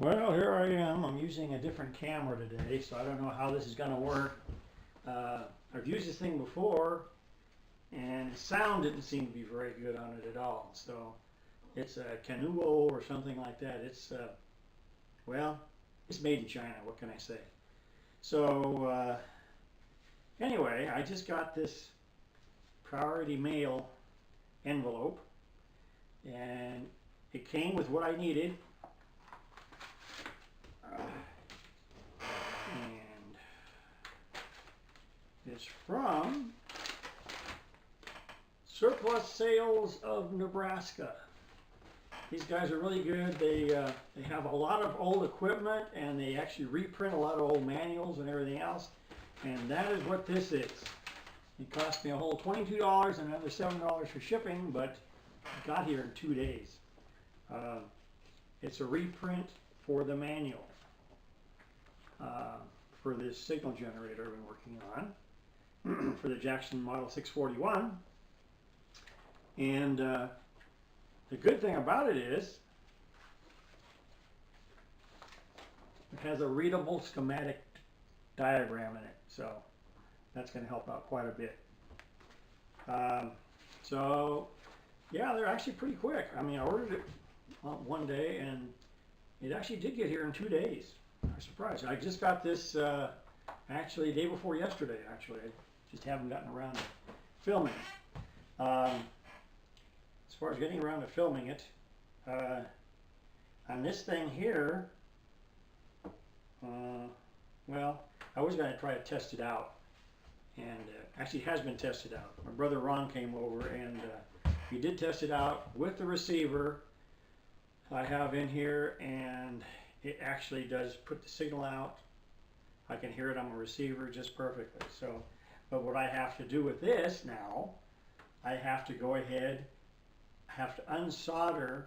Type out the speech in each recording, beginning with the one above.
Well, here I am. I'm using a different camera today, so I don't know how this is going to work. I've used this thing before, and the sound didn't seem to be very good on it at all. So it's a Canuo or something like that. Well, it's made in China. What can I say? So anyway, I just got this priority mail envelope, and it came with what I needed. And it's from Surplus Sales of Nebraska. These guys are really good. They have a lot of old equipment, and they actually reprint a lot of old manuals and everything else. And that is what this is. It cost me a whole $22 and another $7 for shipping, but it got here in 2 days. It's a reprint for the manual. For this signal generator I've been working on for the Jackson Model 641. And the good thing about it is it has a readable schematic diagram in it, so that's going to help out quite a bit. So yeah, they're actually pretty quick. I mean, I ordered it one day and it actually did get here in 2 days. I was surprised. I just got this actually the day before yesterday. Actually, I just haven't gotten around to filming it. As far as getting around to filming it, on this thing here, well, I was going to try to test it out, and actually it has been tested out. My brother Ron came over and he did test it out with the receiver I have in here, and it actually does put the signal out. I can hear it on my receiver just perfectly. So, but what I have to do with this now, I have to go ahead, I have to unsolder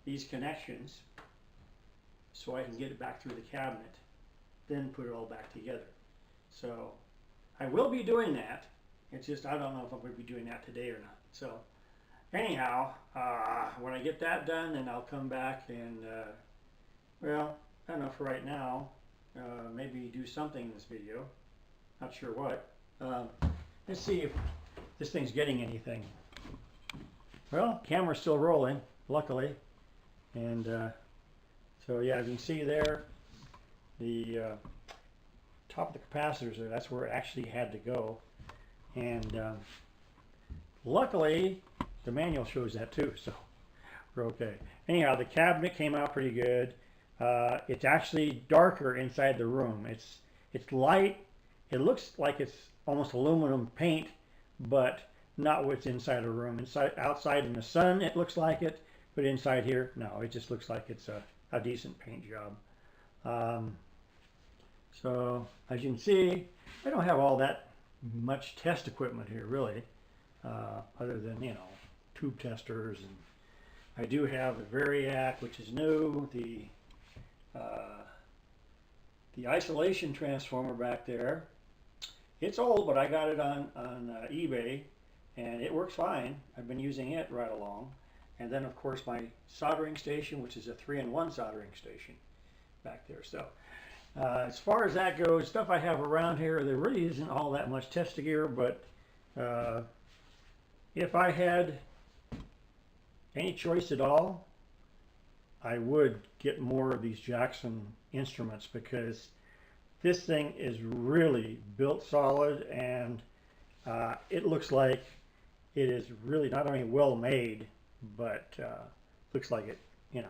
these connections so I can get it back through the cabinet, then put it all back together. So I will be doing that. It's just I don't know if I'm going to be doing that today or not. So anyhow, when I get that done, then I'll come back and well, I don't know, for right now, maybe do something in this video. Not sure what. Let's see if this thing's getting anything. Well, camera's still rolling, luckily. And so yeah, as you can see there, the top of the capacitors there, that's where it actually had to go. And luckily, the manual shows that too, so we're okay. Anyhow, the cabinet came out pretty good. It's actually darker inside the room. It's light. It looks like it's almost aluminum paint, but not what's inside a room. Outside in the sun, it looks like it, but inside here, no. It just looks like it's a decent paint job. So as you can see, I don't have all that much test equipment here, really, other than, you know, tube testers. And I do have the Variac, which is new. The isolation transformer back there, it's old, but I got it on eBay, and it works fine. I've been using it right along. And then, of course, my soldering station, which is a 3-in-1 soldering station back there. So as far as that goes, stuff I have around here, there really isn't all that much test gear, but if I had any choice at all, I would get more of these Jackson instruments, because this thing is really built solid, and it looks like it is really not only well made, but looks like it, you know,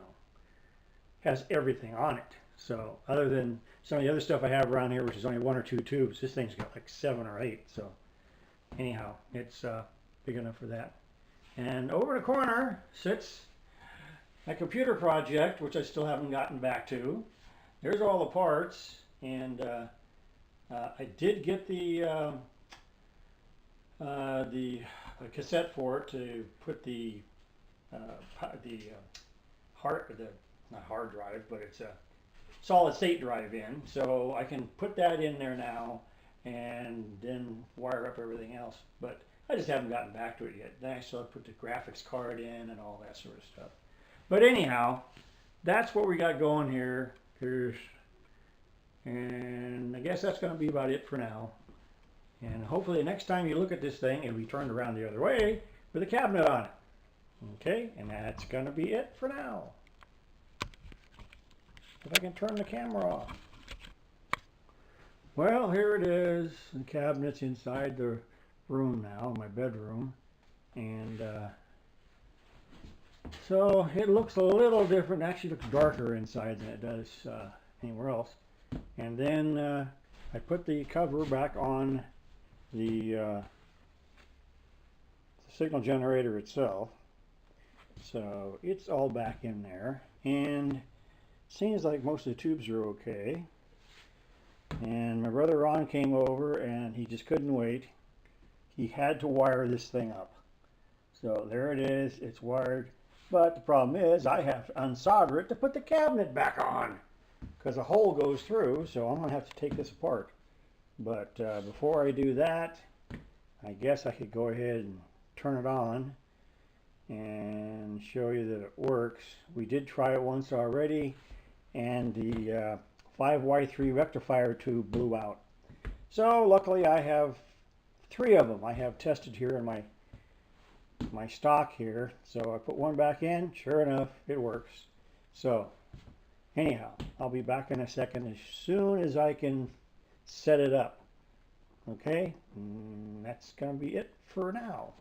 has everything on it. So other than some of the other stuff I have around here, which is only 1 or 2 tubes, this thing's got like 7 or 8. So anyhow, it's big enough for that. And over the corner sits my computer project, which I still haven't gotten back to. There's all the parts, and I did get the cassette for it to put the not hard drive, but it's a solid state drive in, so I can put that in there now and then wire up everything else. But I just haven't gotten back to it yet. Then I still have to put the graphics card in and all that sort of stuff. But anyhow, that's what we got going here. And I guess that's going to be about it for now. And hopefully the next time you look at this thing, it'll be turned around the other way with a cabinet on it. Okay, and that's going to be it for now. If I can turn the camera off. Well, here it is. The cabinet's inside the room now, my bedroom. And so it looks a little different. It actually looks darker inside than it does anywhere else. And then I put the cover back on the signal generator itself. So it's all back in there. And it seems like most of the tubes are okay. And my brother Ron came over and he just couldn't wait. He had to wire this thing up. So there it is, it's wired. But the problem is I have to unsolder it to put the cabinet back on, because a hole goes through, so I'm going to have to take this apart. But before I do that, I guess I could go ahead and turn it on and show you that it works. We did try it once already, and the 5Y3 rectifier tube blew out. So luckily I have 3 of them I have tested here in my stock here. So I put one back in, sure enough it works. So anyhow, I'll be back in a second as soon as I can set it up. Okay, that's gonna be it for now.